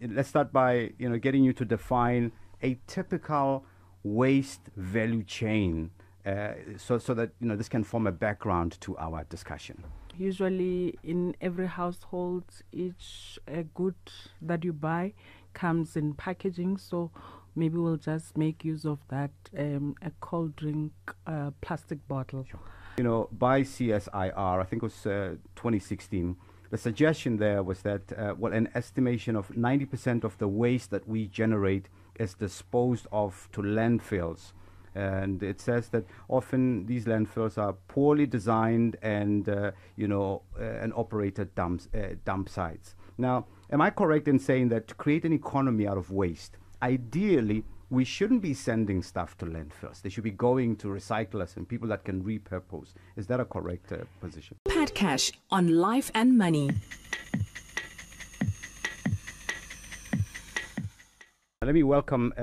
let's start by getting you to define a typical waste value chain, so that this can form a background to our discussion. Usually in every household, each good that you buy comes in packaging, so maybe we'll just make use of that, a cold drink plastic bottle. Sure. By CSIR, I think it was 2016, the suggestion there was that, an estimation of 90% of the waste that we generate is disposed of to landfills. And it says that often these landfills are poorly designed and, and operated dump sites. Now, am I correct in saying that to create an economy out of waste, ideally, we shouldn't be sending stuff to landfills? They should be going to recyclers and people that can repurpose. Is that a correct position? Pat Cash on Life and Money. Let me welcome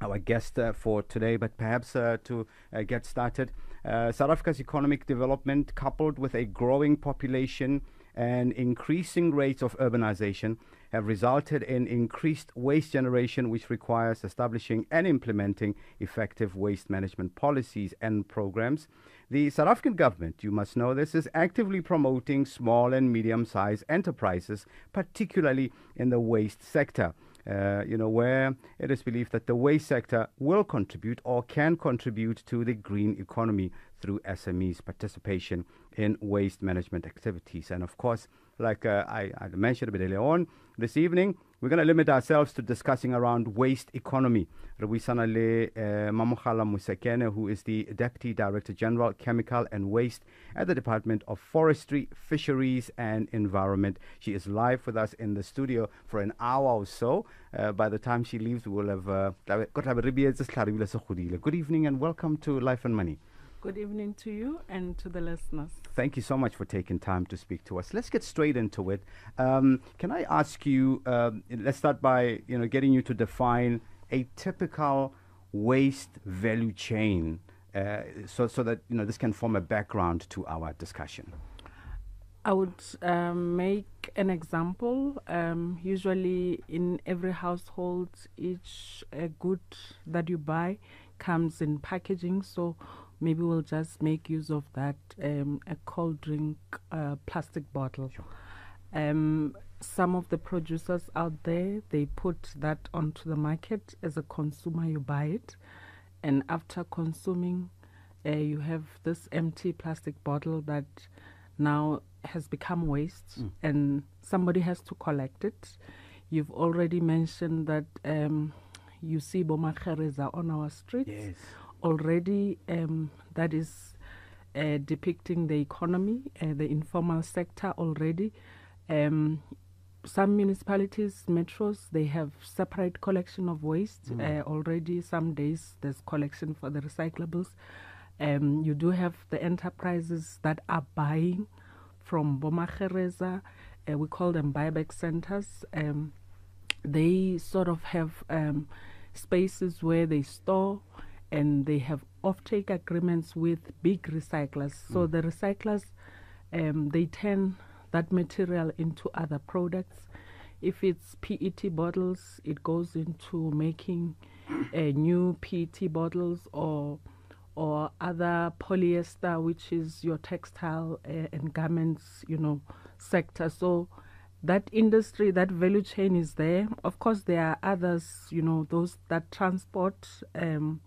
our guest for today, but perhaps to get started, South Africa's economic development, coupled with a growing population and increasing rates of urbanization, have resulted in increased waste generation, which requires establishing and implementing effective waste management policies and programs. The South African government, you must know this, is actively promoting small and medium-sized enterprises, particularly in the waste sector. Where it is believed that the waste sector will contribute or can contribute to the green economy through SMEs' participation in waste management activities. And of course, like I mentioned a bit earlier on, this evening, we're going to limit ourselves to discussing around waste economy. Mamogala Musekene, who is the Deputy Director General, Chemical and Waste at the Department of Forestry, Fisheries and Environment. She is live with us in the studio for an hour or so. By the time she leaves, we will have good evening and welcome to Life and Money. Good evening to you and to the listeners. Thank you so much for taking time to speak to us. Let's get straight into it. Can I ask you, let's start by getting you to define a typical waste value chain, so that this can form a background to our discussion. I would make an example. Usually in every household, each good that you buy comes in packaging, so maybe we'll just make use of that, a cold drink plastic bottle. Sure. Some of the producers out there, they put that onto the market. As a consumer, you buy it, and after consuming, you have this empty plastic bottle that now has become waste, and somebody has to collect it. You've already mentioned that you see bomakhereza on our streets. Yes. Already, that is depicting the economy, the informal sector already. Some municipalities, metros, they have separate collection of waste. Already some days there's collection for the recyclables. You do have the enterprises that are buying from bomakhereza. We call them buyback centers. They sort of have spaces where they store, and they have offtake agreements with big recyclers. So the recyclers, they turn that material into other products. If it's PET bottles, it goes into making new PET bottles, or other polyester, which is your textile and garments, sector. So that industry, that value chain is there. Of course, there are others, those that transport, and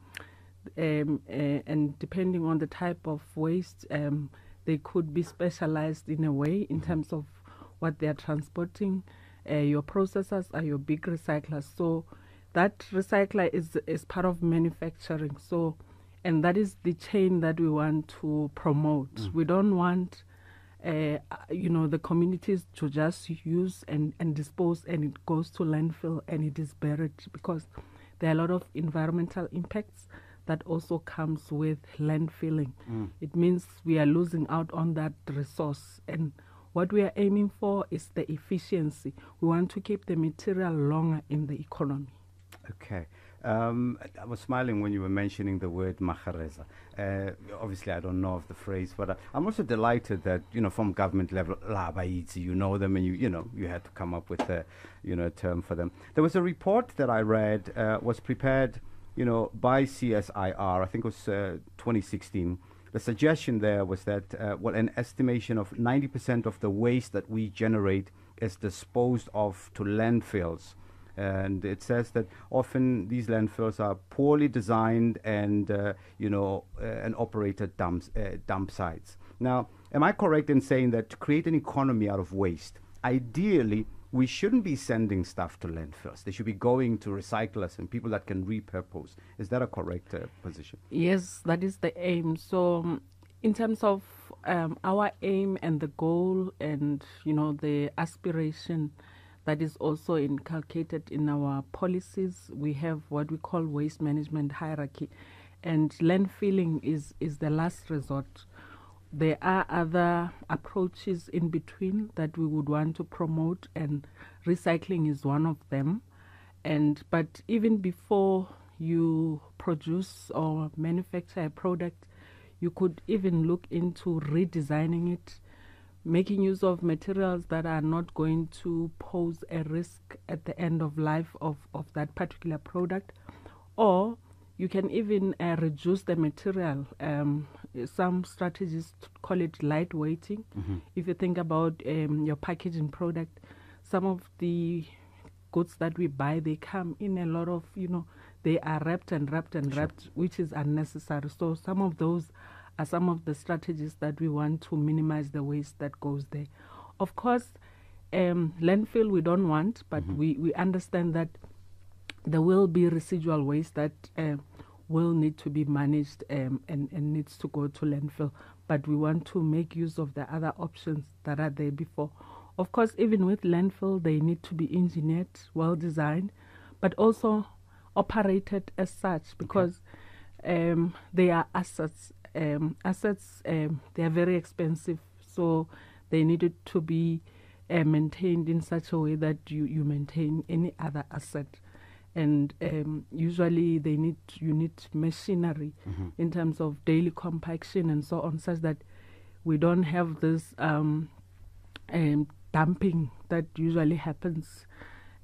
depending on the type of waste, they could be specialized in a way in terms of what they are transporting. Your processors are your big recyclers. So that recycler is part of manufacturing. So, and that is the chain that we want to promote. We don't want, the communities to just use and dispose, and it goes to landfill and it is buried, because there are a lot of environmental impacts that also comes with landfilling. It means we are losing out on that resource, and what we are aiming for is the efficiency. We want to keep the material longer in the economy. Okay. I was smiling when you were mentioning the word mahareza. Obviously, I don't know of the phrase, but I'm also delighted that, from government level, you know them, and you had to come up with a, a term for them. There was a report that I read, was prepared, by CSIR. I think it was 2016. The suggestion there was that, an estimation of 90% of the waste that we generate is disposed of to landfills. And it says that often these landfills are poorly designed and, and operated dump sites. Now, am I correct in saying that to create an economy out of waste, ideally, we shouldn't be sending stuff to landfills? They should be going to recyclers and people that can repurpose. Is that a correct position? Yes, that is the aim. So in terms of our aim and the goal and, the aspiration that is also inculcated in our policies, we have what we call waste management hierarchy. And landfilling is the last resort. There are other approaches in between that we would want to promote, and recycling is one of them. But even before you produce or manufacture a product, you could even look into redesigning it, making use of materials that are not going to pose a risk at the end of life of that particular product. Or you can even reduce the material. Some strategists call it lightweighting. Mm-hmm. If you think about your packaging product, some of the goods that we buy, they come in a lot of, they are wrapped and wrapped and wrapped, which is unnecessary. So some of those are some of the strategies that we want to minimize the waste that goes there. Of course, landfill we don't want, but we understand that there will be residual waste that will need to be managed and needs to go to landfill. But we want to make use of the other options that are there before. Of course, even with landfill, they need to be engineered, well designed, but also operated as such, because they are assets. They are very expensive, so they needed to be maintained in such a way that you maintain any other asset. And usually you need machinery in terms of daily compaction and so on, such that we don't have this dumping that usually happens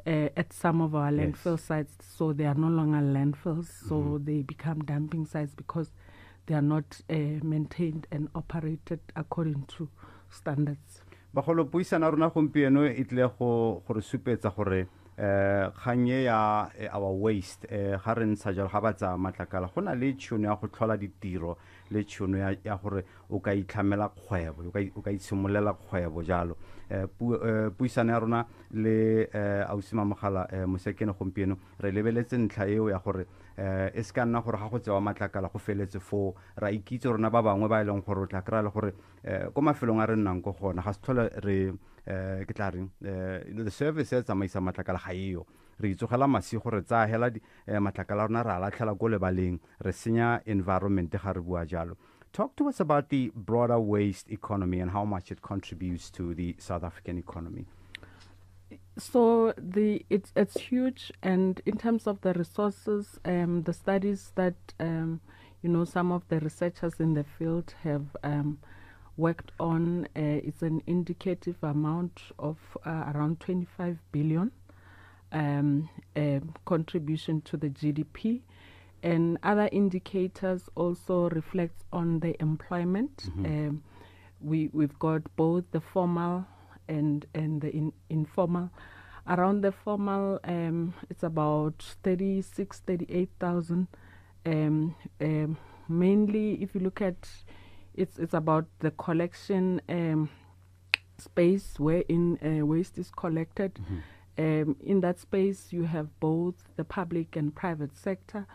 at some of our landfill sites. So they are no longer landfills, so they become dumping sites because they are not maintained and operated according to standards. Bagolo puisana rona gompieno e tle go re supetsa gore kganye ya our waste ga re ntsha jalo ga batsa matlakala gona le tšhono ya go tlhola ditiro le tšhono ya gore o ka itlhamela kgwebo o ka itshimolela kgwebo jalo puisana ya rona le ausi Mamogala Musekene gompieno re lebeletse ntlha eo ya gore e se ka nna gore ga go tsewa matlakala go feletse fo ra ikitse rona ba bangwe ba ileng gore o tla kry-a le gore ko mafelong a re nnang ko gona ga se tlhole re ke tla reng the service ya tsamaisa matlakala ga eo re itsogela masigo re tsaya hela matlakala a rona re a latlhela ko lebaleng re senya environment ga re bua jalo. Talk to us about the broader waste economy and how much it contributes to the South African economy. So it's huge, and in terms of the resources, the studies that some of the researchers in the field have worked on, it's an indicative amount of around 25 billion contribution to the GDP. And other indicators also reflect on the employment. We've got both the formal and the informal. Around the formal, it's about 38,000. Mainly, if you look at it's about the collection space wherein waste is collected. In that space, you have both the public and private sector.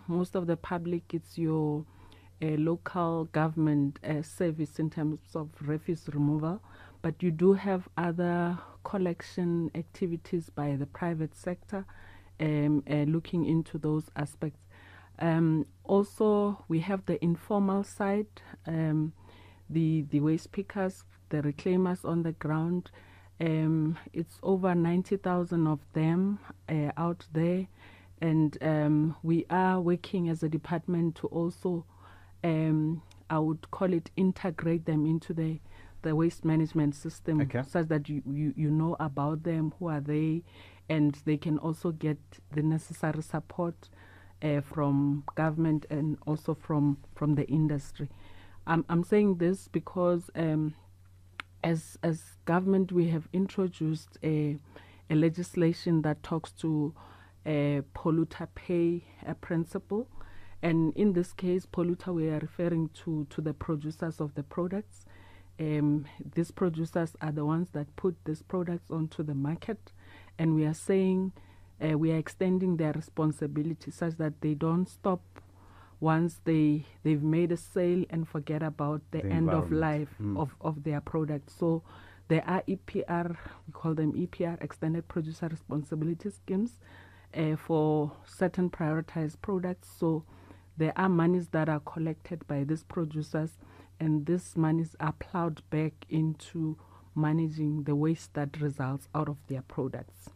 Most of the public, it's your local government service in terms of refuse removal, but you do have other collection activities by the private sector looking into those aspects. Also, we have the informal side, the waste pickers, the reclaimers on the ground. It's over 90,000 of them out there. And we are working as a department to also, I would call it, integrate them into the waste management system, such that you know about them, who are they, and they can also get the necessary support from government and also from the industry. I'm saying this because as government, we have introduced a legislation that talks to a polluter pay principle. And in this case, polluter, we are referring to the producers of the products. These producers are the ones that put these products onto the market. And we are saying we are extending their responsibility such that they don't stop once they've made a sale and forget about the end of life of their product. So there are EPR, we call them EPR, Extended Producer Responsibility Schemes, for certain prioritized products. So there are monies that are collected by these producers, and these monies are plowed back into managing the waste that results out of their products.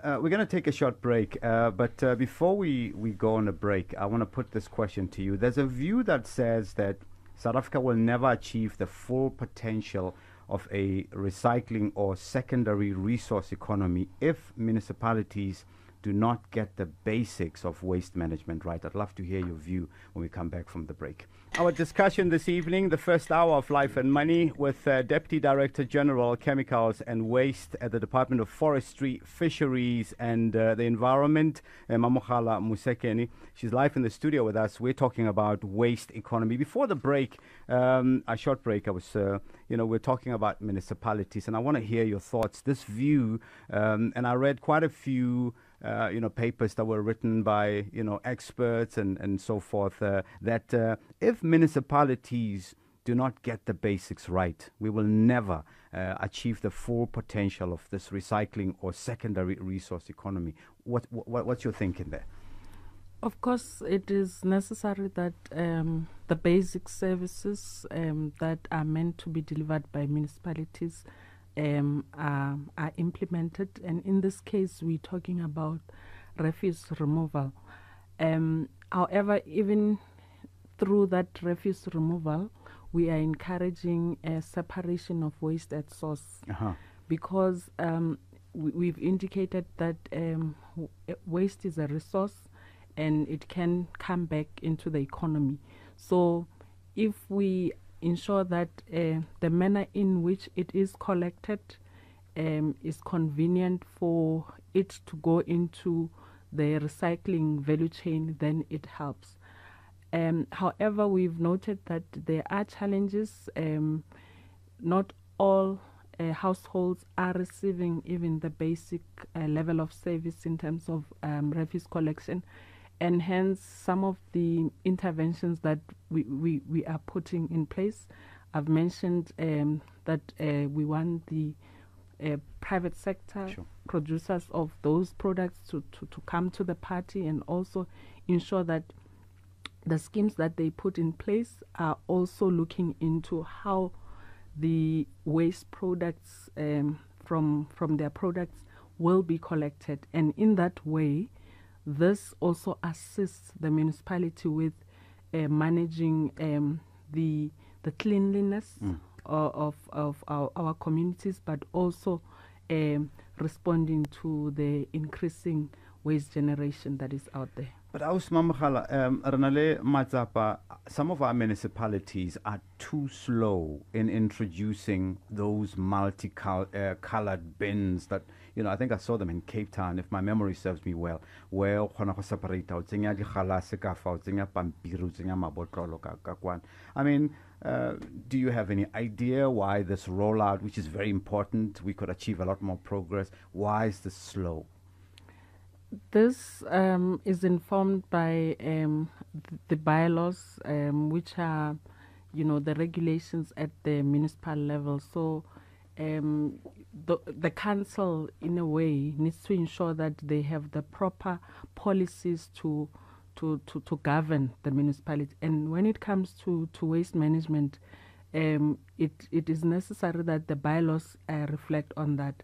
We're going to take a short break, but before we go on a break, I want to put this question to you. There's a view that says that South Africa will never achieve the full potential of a recycling or secondary resource economy if municipalities do not get the basics of waste management right. I'd love to hear your view when we come back from the break. Our discussion this evening, the first hour of Life and Money, with Deputy Director General Chemicals and Waste at the Department of Forestry, Fisheries and the Environment, Mamogala Musekene. She's live in the studio with us. We're talking about waste economy. Before the break, a short break, I was, we're talking about municipalities, and I want to hear your thoughts. This view, and I read quite a few papers that were written by, experts and so forth, that if municipalities do not get the basics right, we will never achieve the full potential of this recycling or secondary resource economy. What's your thinking there? Of course, it is necessary that the basic services that are meant to be delivered by municipalities are implemented, and in this case we're talking about refuse removal. However, even through that refuse removal, we are encouraging a separation of waste at source, because we've indicated that waste is a resource and it can come back into the economy. So if we ensure that the manner in which it is collected is convenient for it to go into the recycling value chain, then it helps. However, we've noted that there are challenges. Not all households are receiving even the basic level of service in terms of refuse collection, and hence some of the interventions that we are putting in place. I've mentioned that we want the private sector producers of those products to come to the party, and also ensure that the schemes that they put in place are also looking into how the waste products from their products will be collected. And in that way, this also assists the municipality with managing the cleanliness of our communities, but also responding to the increasing waste generation that is out there. But Mamogala, Renale Matsapa, some of our municipalities are too slow in introducing those multi-colored bins that, I think I saw them in Cape Town, if my memory serves me well, where I mean, do you have any idea why this rollout, which is very important, we could achieve a lot more progress, why is this slow? This is informed by the bylaws, which are, the regulations at the municipal level. So the council, in a way, needs to ensure that they have the proper policies to govern the municipality. And when it comes to waste management, it is necessary that the bylaws reflect on that.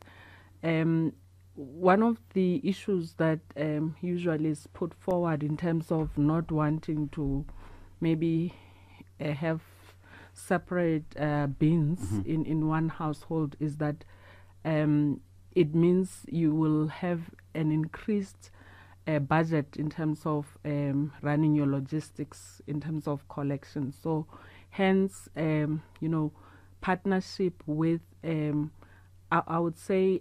one of the issues that usually is put forward in terms of not wanting to maybe have separate bins in one household is that it means you will have an increased budget in terms of running your logistics in terms of collection. So hence, partnership with, I would say,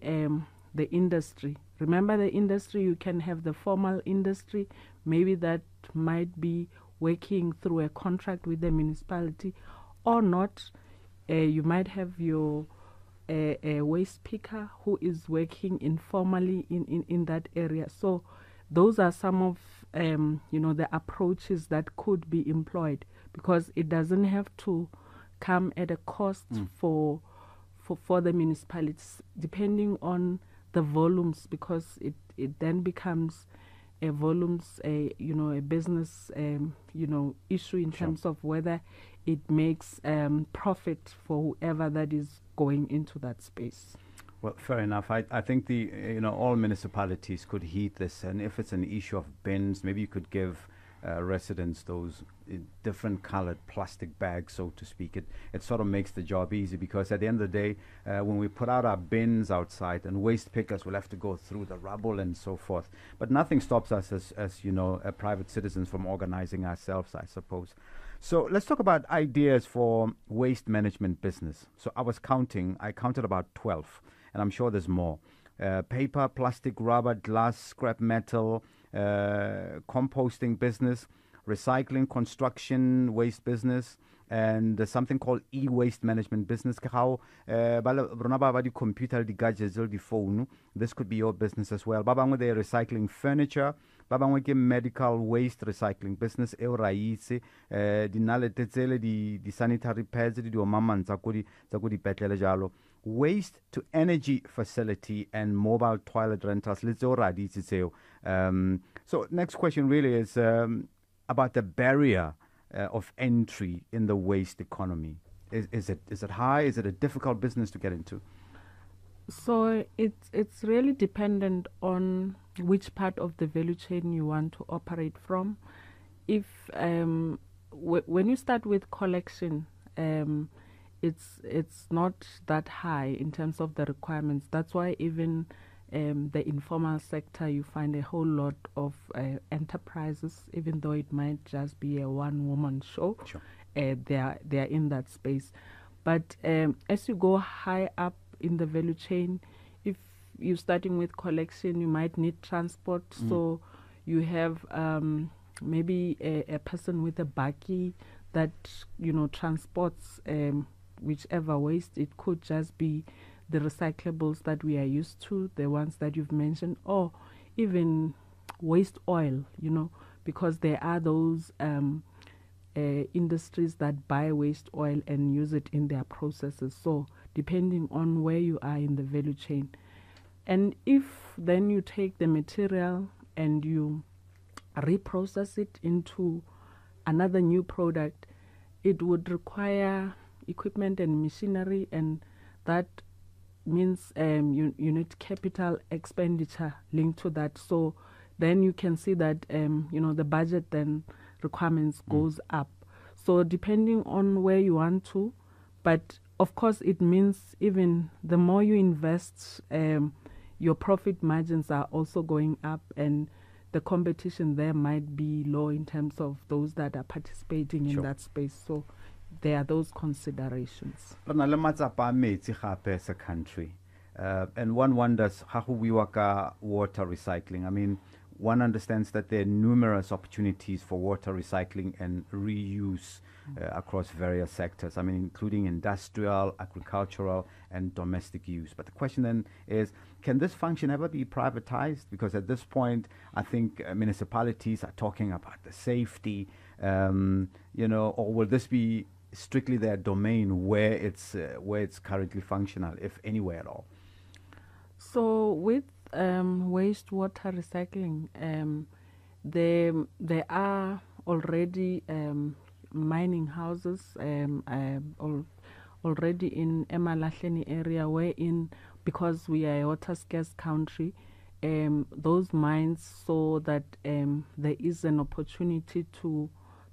the industry. Remember the industry, you can have the formal industry, maybe that might be working through a contract with the municipality or not. You might have your a waste picker who is working informally in that area. So those are some of the approaches that could be employed, because it doesn't have to come at a cost for the municipalities, depending on the volumes, because it then becomes a volumes a business issue in terms of whether it makes profit for whoever that is going into that space. Well, fair enough. I think all municipalities could heed this, and if it's an issue of bins, maybe you could give residents those different colored plastic bags, so to speak. It sort of makes the job easy, because at the end of the day, when we put out our bins outside, and waste pickers will have to go through the rubble and so forth. But nothing stops us as private citizens from organizing ourselves, I suppose. So let's talk about ideas for waste management business. So I counted about 12, and I'm sure there's more. Paper, plastic, rubber, glass, scrap metal, composting business, recycling, construction, waste business, and something called e-waste management business. Computer, the gadgets, the phone. This could be your business as well. Babangwe, they're recycling furniture. Babangwe, medical waste recycling business. Euraisi, the sanitary pads, the maman zakudi petlele jalo. Waste to energy facility and mobile toilet rentals. So next question really is about the barrier of entry in the waste economy. Is it high? Is it a difficult business to get into? So it's really dependent on which part of the value chain you want to operate from. If when you start with collection, it's not that high in terms of the requirements. That's why even the informal sector, you find a whole lot of enterprises, even though it might just be a one-woman show. Sure. They are in that space. But as you go high up in the value chain, if you're starting with collection, you might need transport. So you have maybe a person with a bakkie that transports whichever waste. It could just be the recyclables that we are used to, the ones that you've mentioned, or even waste oil, because there are those industries that buy waste oil and use it in their processes. So depending on where you are in the value chain. And if then you take the material and you reprocess it into another new product, it would require equipment and machinery, and that means you need capital expenditure linked to that. So then you can see that the budget then requirements goes up. So depending on where you want to, but of course it means even the more you invest, your profit margins are also going up, and the competition there might be low in terms of those that are participating in that space. So there are those considerations. As a country, and one wonders how we work water recycling. I mean, one understands that there are numerous opportunities for water recycling and reuse across various sectors. I mean, including industrial, agricultural, and domestic use. But the question then is, can this function ever be privatized? Because at this point, I think municipalities are talking about the safety, or will this be strictly their domain where it's currently functional, if anywhere at all? So with wastewater recycling, there are already mining houses already in Emalahleni area, wherein because we are a water scarce country, those mines saw that there is an opportunity to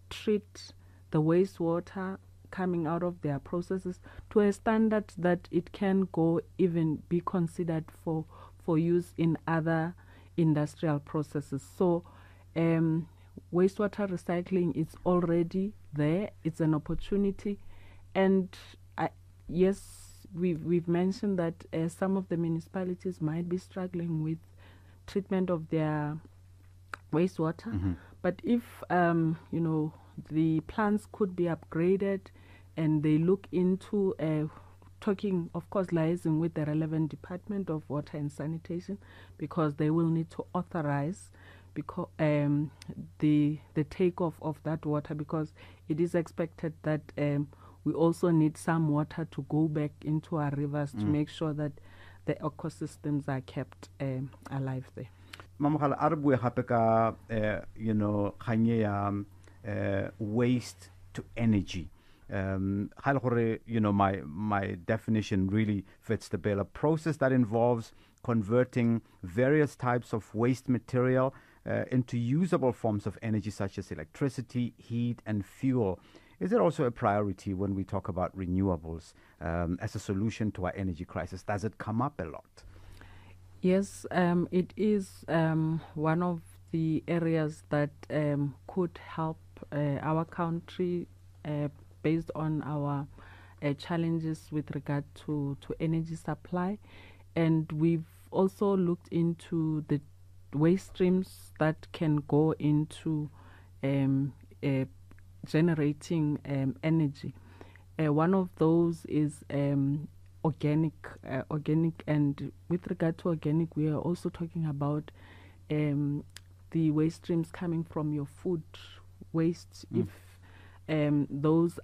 treat the wastewater coming out of their processes to a standard that it can go even be considered for use in other industrial processes. So wastewater recycling is already there. It's an opportunity. And yes, we've mentioned that some of the municipalities might be struggling with treatment of their wastewater. Mm-hmm. But if, the plants could be upgraded and they look into talking, of course, liaising with the relevant Department of Water and Sanitation, because they will need to authorize because the takeoff of that water, because it is expected that we also need some water to go back into our rivers to make sure that the ecosystems are kept alive there. Mamogala, a re bue gape ka kganye ya waste to energy. My definition really fits the bill. A process that involves converting various types of waste material into usable forms of energy, such as electricity, heat, and fuel. Is it also a priority when we talk about renewables as a solution to our energy crisis? Does it come up a lot? Yes, it is one of the areas that could help our country based on our challenges with regard to energy supply. And we've also looked into the waste streams that can go into generating energy. One of those is organic, and with regard to organic, we are also talking about the waste streams coming from your food waste. If those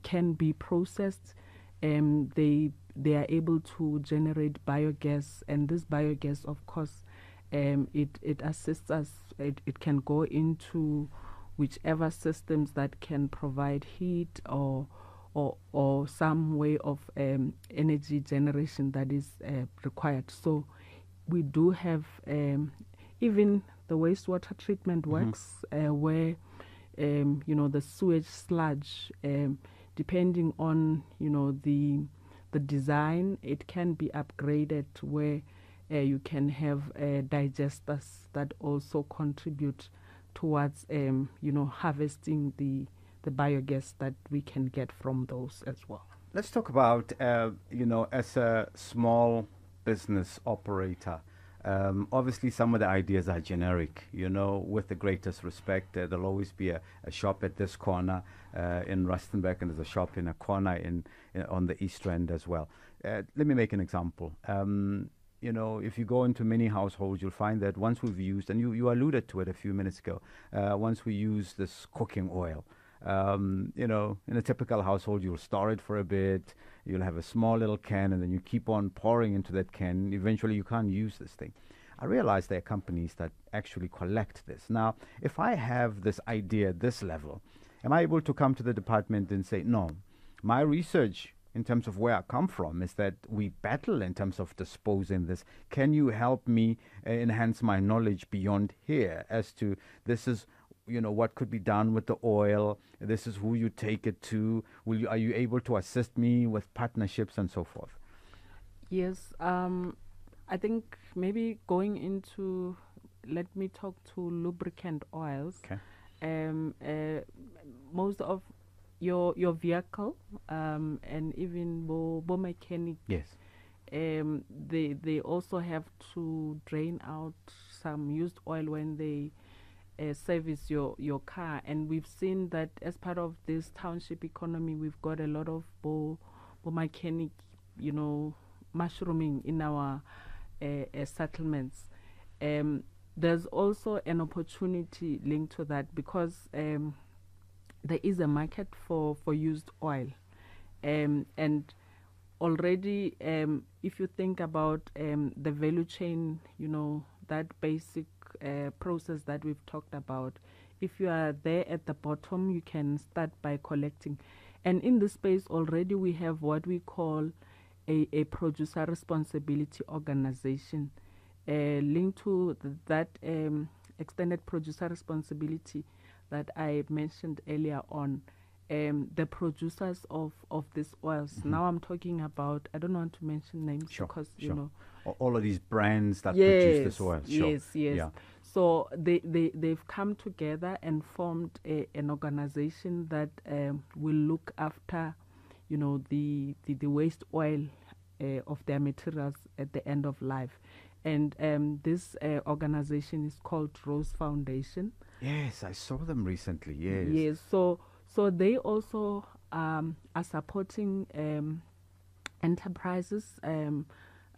can be processed, they are able to generate biogas, and this biogas, of course, it assists us. It can go into whichever systems that can provide heat or some way of energy generation that is required. So we do have even the wastewater treatment works where the sewage sludge, depending on the design, it can be upgraded where you can have digesters that also contribute towards harvesting the biogas that we can get from those as well. Let's talk about as a small business operator. Obviously, some of the ideas are generic, with the greatest respect. There'll always be a shop at this corner in Rustenburg, and there's a shop in a corner on the East End as well. Let me make an example. If you go into many households, you'll find that once we've used, and you alluded to it a few minutes ago, once we use this cooking oil, in a typical household, you'll store it for a bit, you'll have a small little can, and then you keep on pouring into that can. Eventually, you can't use this thing. I realize there are companies that actually collect this. Now, if I have this idea at this level, am I able to come to the department and say, no, my research in terms of where I come from is that we battle in terms of disposing this. Can you help me enhance my knowledge beyond here as to this is what could be done with the oil, this is who you take it to, are you able to assist me with partnerships and so forth? Yes, I think maybe going into, let me talk to lubricant oils. Okay. Most of your vehicle and even bo mechanic, yes, they also have to drain out some used oil when they service your car. And we've seen that as part of this township economy, we've got a lot of bo mechanic, mushrooming in our settlements. There's also an opportunity linked to that because there is a market for used oil. And already, if you think about the value chain, that basic process that we've talked about, if you are there at the bottom, you can start by collecting. And in this space already we have what we call a producer responsibility organization linked to that extended producer responsibility that I mentioned earlier on. The producers of these oils. Now I'm talking about, I don't want to mention names because, you know. All of these brands that produce this oil. Yes. Yeah. So they've come together and formed an organization that will look after, you know, the waste oil of their materials at the end of life. And this organization is called Rose Foundation. Yes, I saw them recently. Yes. Yes. So they also are supporting enterprises.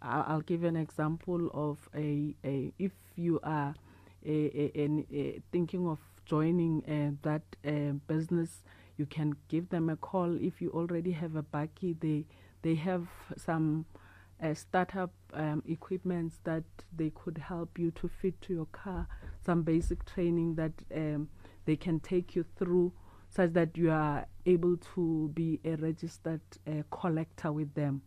I'll give an example of if you are thinking of joining that business, you can give them a call. If you already have a bakkie, they have some startup equipments that they could help you to fit to your car, some basic training that they can take you through, such that you are able to be a registered collector with them,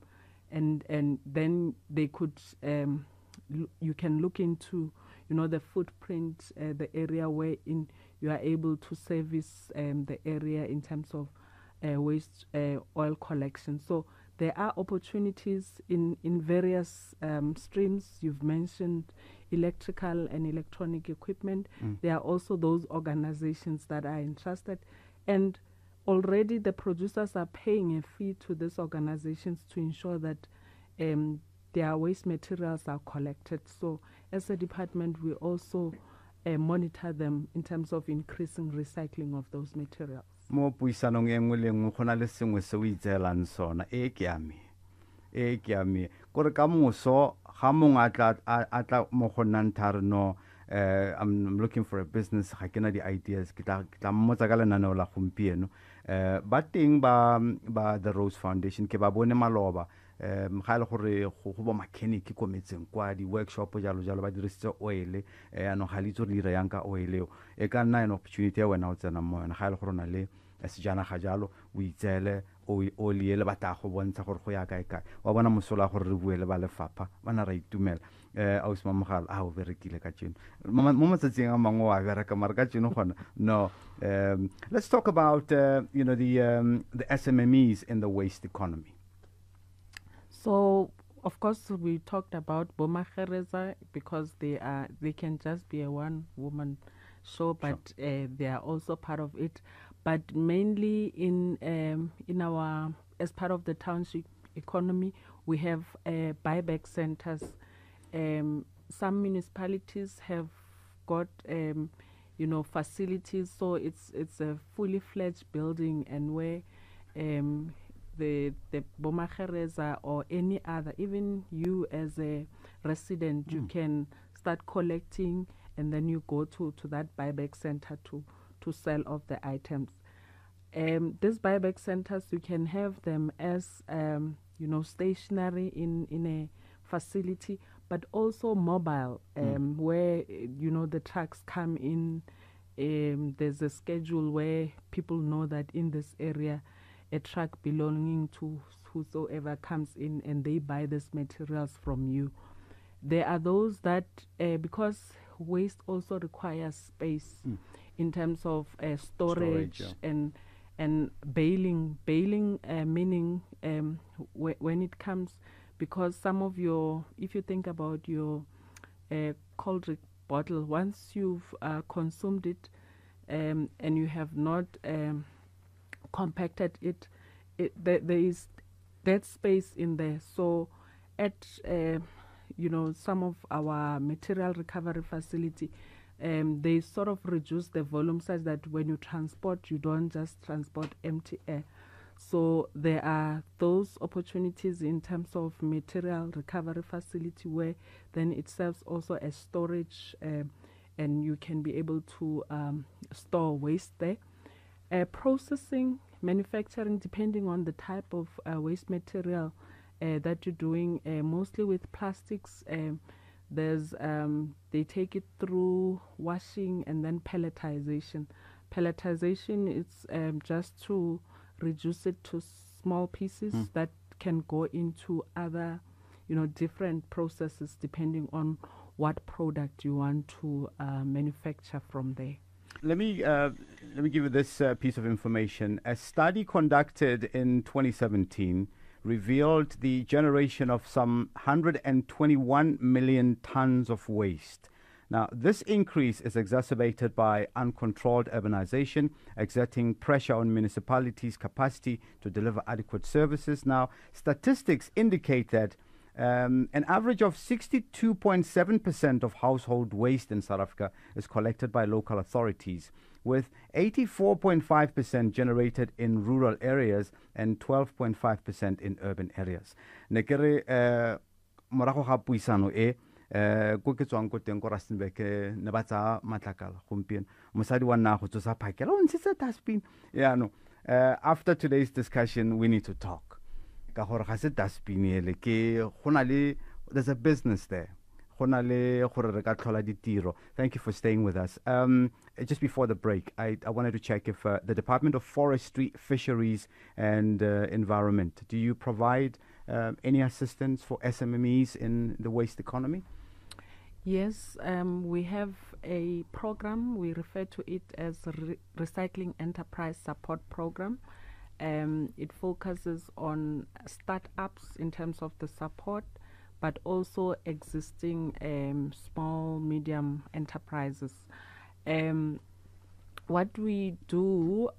and then they could you can look into, you know, the footprint, the area where in you are able to service the area in terms of waste oil collection. So there are opportunities in various streams. You've mentioned electrical and electronic equipment. There are also those organizations that are entrusted, and already the producers are paying a fee to these organizations to ensure that their waste materials are collected. So as a department, we also monitor them in terms of increasing recycling of those materials. Mo puisanong e nngwe le nngwe go na le sengwe se o itseelang sona e ke ame kore ka moso ga mongwe a tla mo go nnang thare no I'm looking for a business, ga ke na di-ideas, ke tla mmotsa ka lenaneo la gompieno. Ba teng ba the Rose Foundation, ke ba bone maloba ga ile gore go bo mechanic ko metseng kwa di-workshop jalo ba dirisitse oil ano ga le itse re dira yang ka oil eo e ka nna an opportunity ya wena o tsena mo yona ga ile gore na le sejanaga jalo o itseele oli ele batla go bontsha gore go ya kae wa bona mosola gore re buele ba lefapha bana ra itumela aus Mamogala a o berekile ka tseno mo matsatsing a mangwe wa bereka mara ka tseno gona no. Let's talk about you know the SMMEs in the waste economy. So of course we talked about Bomagereza because they can just be a one woman show, but they are also part of it. But mainly in our, as part of the township economy, we have buyback centers. Some municipalities have got you know, facilities, so it's a fully fledged building, and where the Bomagereza or any other, even you as a resident, you can start collecting, and then you go to that buyback center to sell off the items. These buyback centers, you can have them as you know, stationary in a facility, but also mobile, where you know, the trucks come in. There's a schedule where people know that in this area a truck belonging to whosoever comes in, and they buy these materials from you. There are those that because waste also requires space in terms of storage and baling, meaning when it comes, because some of your, if you think about your cold drink bottle, once you've consumed it and you have not compacted it, there is that space in there. So at you know, some of our material recovery facility, they sort of reduce the volume such that when you transport, you don't just transport empty air. So there are those opportunities in terms of material recovery facility where then it serves also as storage, and you can be able to store waste there. Processing, manufacturing, depending on the type of waste material that you're doing, mostly with plastics. There's they take it through washing and then pelletization. Pelletization is just to reduce it to small pieces that can go into other, different processes depending on what product you want to manufacture from there. Let me give you this piece of information. A study conducted in 2017 revealed the generation of some 121 million tons of waste. Now, this increase is exacerbated by uncontrolled urbanization, exerting pressure on municipalities' capacity to deliver adequate services. Now, statistics indicate that an average of 62.7% of household waste in South Africa is collected by local authorities, with 84.5% generated in rural areas and 12.5% in urban areas. Nekere morago ga puisano ko ke tswang ko teng ko Rustenburg ne ba tsa matlakala gompieno mosadi wa nna go tsosa phakela o ntshitse dustbin after today's discussion we need to talk ka gore ga se dustbin ele ke gona le there's a business there gona le gore re ka tlhola ditiro. Thank you for staying with us. Just before the break, I wanted to check if the Department of Forestry, Fisheries and Environment, do you provide any assistance for SMMEs in the waste economy? Yes, we have a program. We refer to it as Recycling Enterprise Support Program. It focuses on startups in terms of the support, but also existing small, medium enterprises. What we do,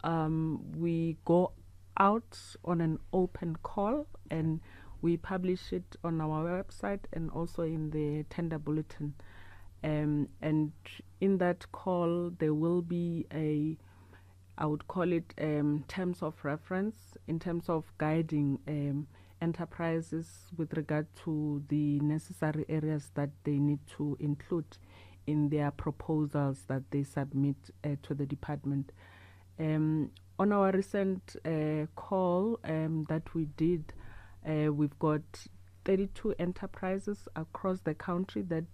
we go out on an open call and we publish it on our website and also in the tender bulletin. And in that call, there will be I would call it terms of reference in terms of guiding enterprises with regard to the necessary areas that they need to include in their proposals that they submit to the department. On our recent call that we did, we've got 32 enterprises across the country that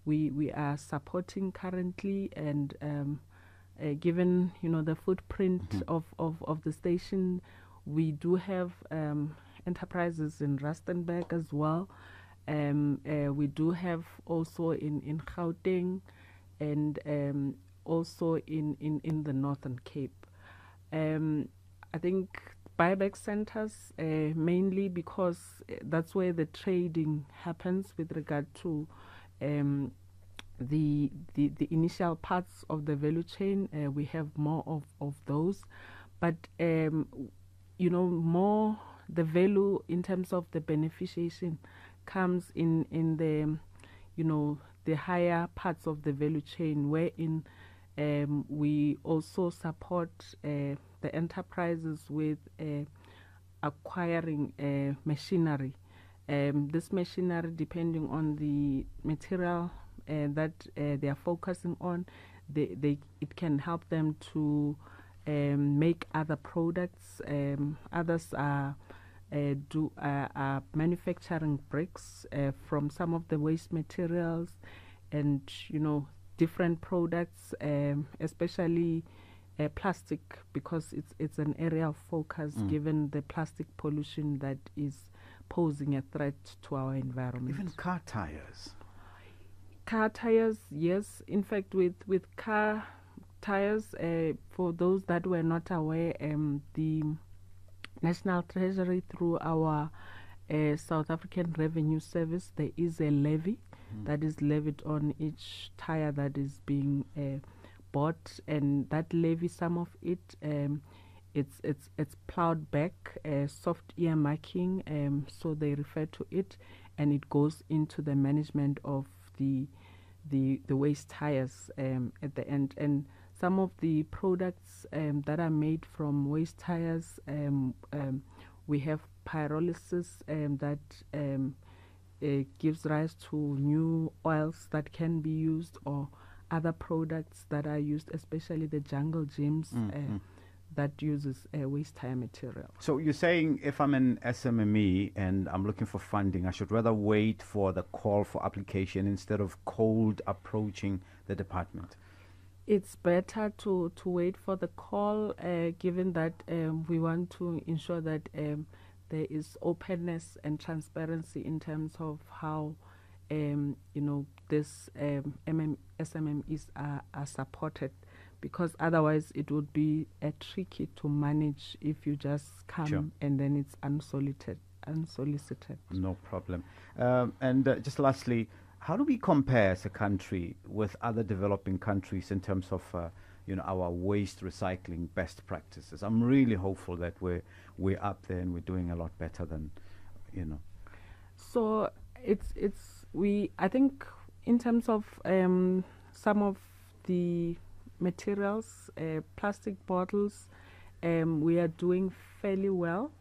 we are supporting currently, and given the footprint of the station, we do have enterprises in Rustenburg as well. We do have also in Gauteng and also in the Northern Cape. I think buyback centers, mainly because that's where the trading happens with regard to the initial parts of the value chain. We have more of those, but more the value in terms of the beneficiation comes in the the higher parts of the value chain, wherein we also support the enterprises with acquiring machinery. This machinery, depending on the material that they are focusing on, it can help them to make other products. Others are manufacturing bricks from some of the waste materials, and different products, especially plastic, because it's an area of focus given the plastic pollution that is posing a threat to our environment. Even car tires. Car tires, yes. In fact, with car tires, for those that were not aware, the National Treasury, through our South African Revenue Service, there is a levy that is levied on each tire that is being bought, and that levy, some of it, it's plowed back, soft earmarking, so they refer to it, and it goes into the management of the waste tires at the end. And some of the products that are made from waste tires, we have pyrolysis that gives rise to new oils that can be used, or other products that are used, especially the jungle gyms that uses waste tire material. So you're saying if I'm an SMME and I'm looking for funding, I should rather wait for the call for application instead of cold approaching the department? It's better to wait for the call, given that we want to ensure that there is openness and transparency in terms of how this SMMEs are supported, because otherwise it would be tricky to manage if you just come Sure. and then it's unsolicited. No problem. And just lastly, how do we compare as a country with other developing countries in terms of our waste recycling best practices? I'm really hopeful that we're up there and we're doing a lot better than. So I think in terms of some of the materials, plastic bottles, we are doing fairly well.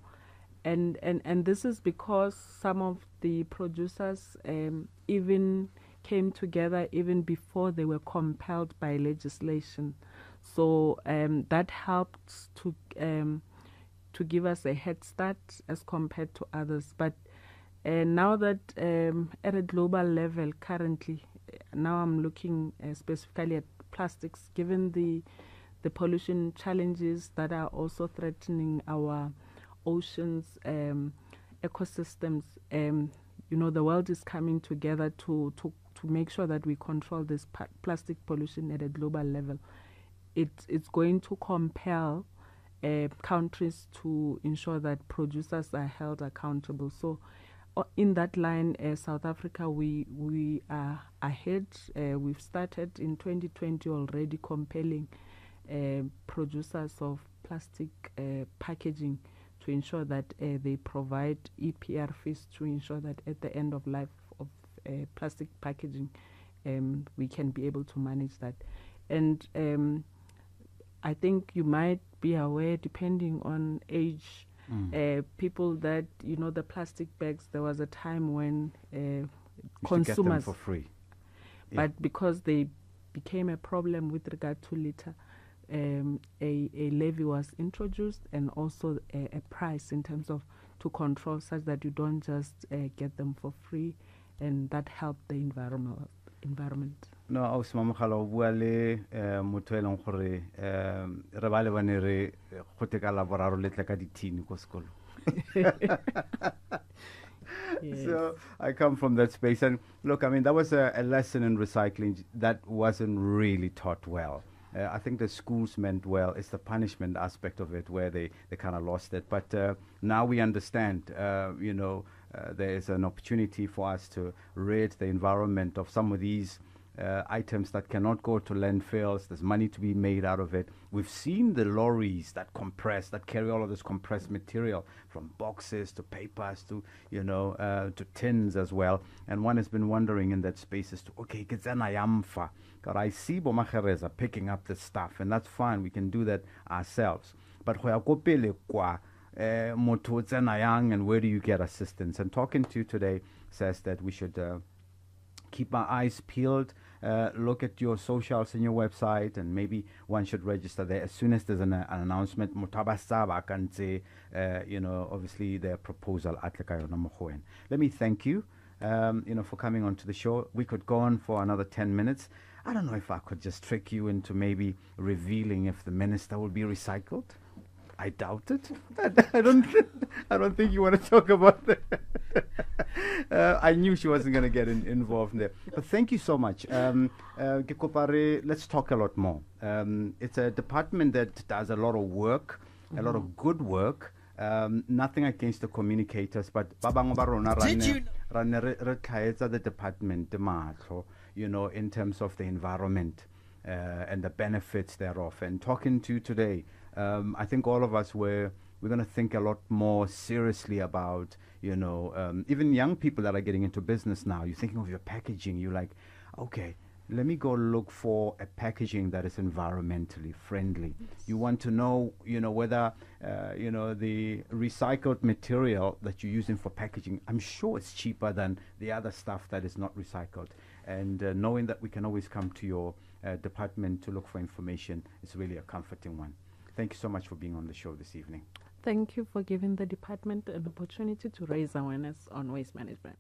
And this is because some of the producers even came together even before they were compelled by legislation. So that helped to give us a head start as compared to others. But now that at a global level currently, now I'm looking specifically at plastics, given the pollution challenges that are also threatening our oceans, ecosystems. The world is coming together to make sure that we control this plastic pollution at a global level. It's going to compel countries to ensure that producers are held accountable. So in that line, South Africa, we are ahead. We've started in 2020 already compelling producers of plastic packaging to ensure that they provide EPR fees to ensure that at the end of life of plastic packaging, we can be able to manage that. And I think you might be aware, depending on age, people that, the plastic bags, there was a time when consumers get them for free. But because they became a problem with regard to litter, a levy was introduced, and also a price in terms of to control such that you don't just get them for free, and that helped the environment. No, ausi Mamogala o bua le motho e leng gore re ba lebane re gote ka laboraro le tle ka dithini ko sekolo. Yes. So I come from that space, and look, I mean, that was a lesson in recycling that wasn't really taught well. I think the schools meant well. It's the punishment aspect of it where they kind of lost it. But now we understand, there is an opportunity for us to rid the environment of some of these items that cannot go to landfills. There's money to be made out of it. We've seen the lorries that carry all of this compressed material, from boxes to papers to, to tins as well. And one has been wondering in that space as to, okay, God, I see Bomachereza picking up this stuff, and that's fine. We can do that ourselves. But and where do you get assistance? And talking to you today says that we should keep our eyes peeled, look at your socials and your website, and maybe one should register there as soon as there's an announcement. Obviously their proposal. Let me thank you, for coming on to the show. We could go on for another 10 minutes. I don't know if I could just trick you into maybe revealing if the minister will be recycled. I doubt it. I don't think you want to talk about that. I knew she wasn't going to get involved in there. But thank you so much. Let's talk a lot more. It's a department that does a lot of work, a lot of good work. Nothing against the communicators, but did you run the department, in terms of the environment and the benefits thereof. And talking to you today, I think all of us we're going to think a lot more seriously about, even young people that are getting into business now. You're thinking of your packaging. You're like, okay, let me go look for a packaging that is environmentally friendly. Yes. You want to know, whether, the recycled material that you're using for packaging, I'm sure it's cheaper than the other stuff that is not recycled. And knowing that we can always come to your department to look for information is really a comforting one. Thank you so much for being on the show this evening. Thank you for giving the department an opportunity to raise awareness on waste management.